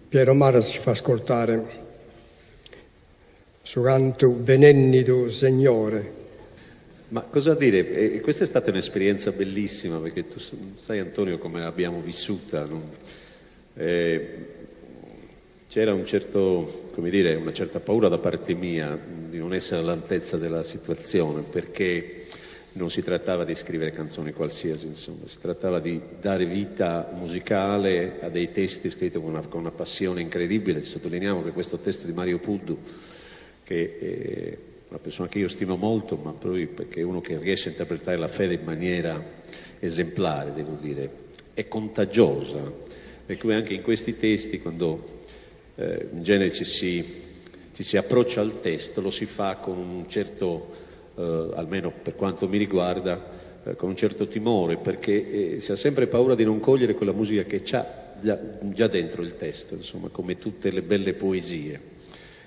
Piero Maras ci fa ascoltare su canto Venennido Signore. Ma cosa dire? Questa è stata un'esperienza bellissima, perché tu sai, Antonio, come l'abbiamo vissuta. C'era un certo, come dire, una certa paura da parte mia di non essere all'altezza della situazione, perché non si trattava di scrivere canzoni qualsiasi, insomma, si trattava di dare vita musicale a dei testi scritti con una passione incredibile. Sottolineiamo che questo testo di Mario Puddu, che è una persona che io stimo molto, ma proprio perché è uno che riesce a interpretare la fede in maniera esemplare, devo dire, è contagiosa, per cui anche in questi testi, quando in genere ci si approccia al testo, lo si fa con un certo, almeno per quanto mi riguarda, con un certo timore, perché si ha sempre paura di non cogliere quella musica che c'ha già dentro il testo, insomma, come tutte le belle poesie.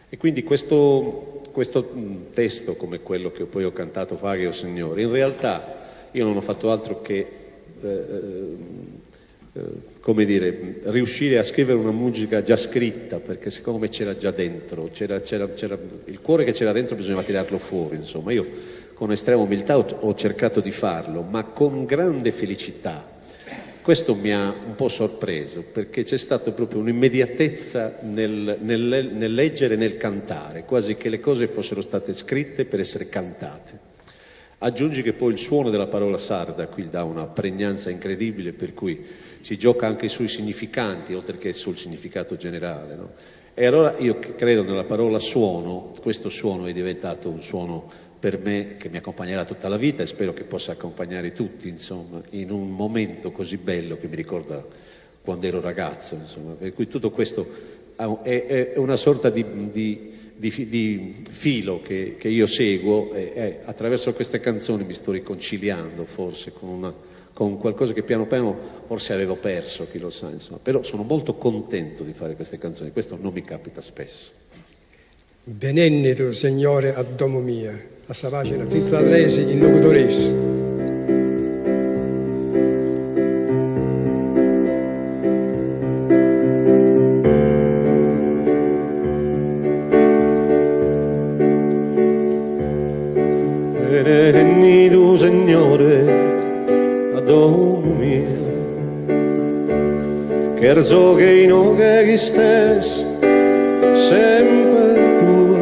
E quindi questo testo, come quello che poi ho cantato, Faghe o Signore, in realtà io non ho fatto altro che come dire, riuscire a scrivere una musica già scritta, perché secondo me c'era già dentro, c'era il cuore che c'era dentro, bisognava tirarlo fuori, insomma. Io con estrema umiltà ho cercato di farlo, ma con grande felicità. Questo mi ha un po' sorpreso, perché c'è stata proprio un'immediatezza nel leggere e nel cantare, quasi che le cose fossero state scritte per essere cantate. Aggiungi che poi il suono della parola sarda qui dà una pregnanza incredibile, per cui si gioca anche sui significanti, oltre che sul significato generale, no? E allora io credo nella parola suono. Questo suono è diventato un suono per me che mi accompagnerà tutta la vita, e spero che possa accompagnare tutti, insomma, in un momento così bello che mi ricorda quando ero ragazzo, insomma. Per cui tutto questo è una sorta di filo che io seguo, e attraverso queste canzoni mi sto riconciliando forse con qualcosa che piano piano forse avevo perso, chi lo sa, insomma. Però sono molto contento di fare queste canzoni, questo non mi capita spesso. Venennido Signore a domo mia, a sta pagina tutta resi in locutoressa. Venennido Signore a domo mia, che so che non che chi stessi sempre tua,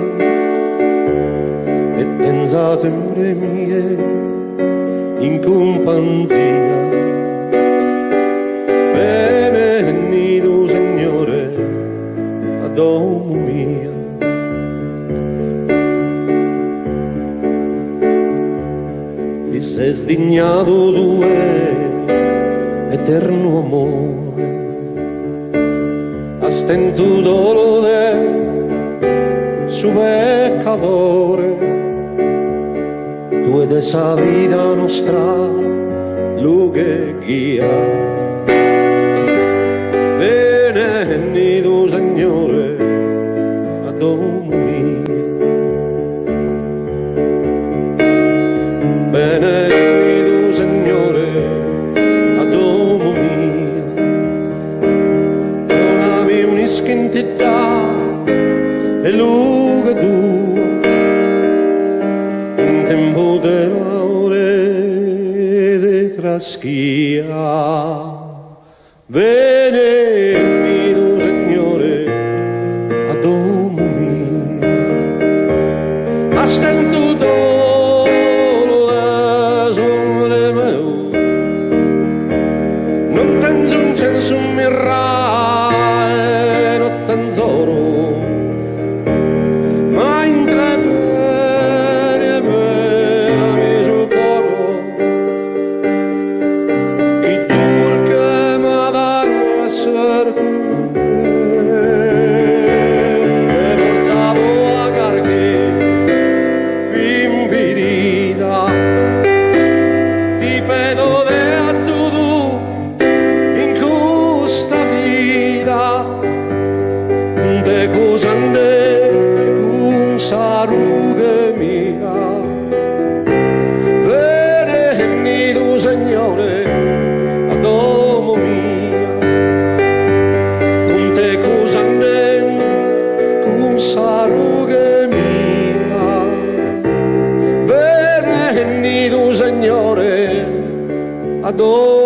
e pensa sempre mie in compagnia. Venennido Signore a domo mia, ti sei sdignato tu eterno amore, a stento dolore su peccatore, tu ed esa vita nostra lu che guia. Venennido Signore a domo mia, venennido Signore a domo mia, donami un'ischentità e luce tua, in tempo dell'ore de traschia. Venennido Signore a domo mia, a stento dolore sulle meu, non tenzo un senso mirare, non tenzoro, ma intrattiene me sul coro, chi turca ma va a essere e forzavo a carche impedita, ti vedo verso tu in questa vita. adoro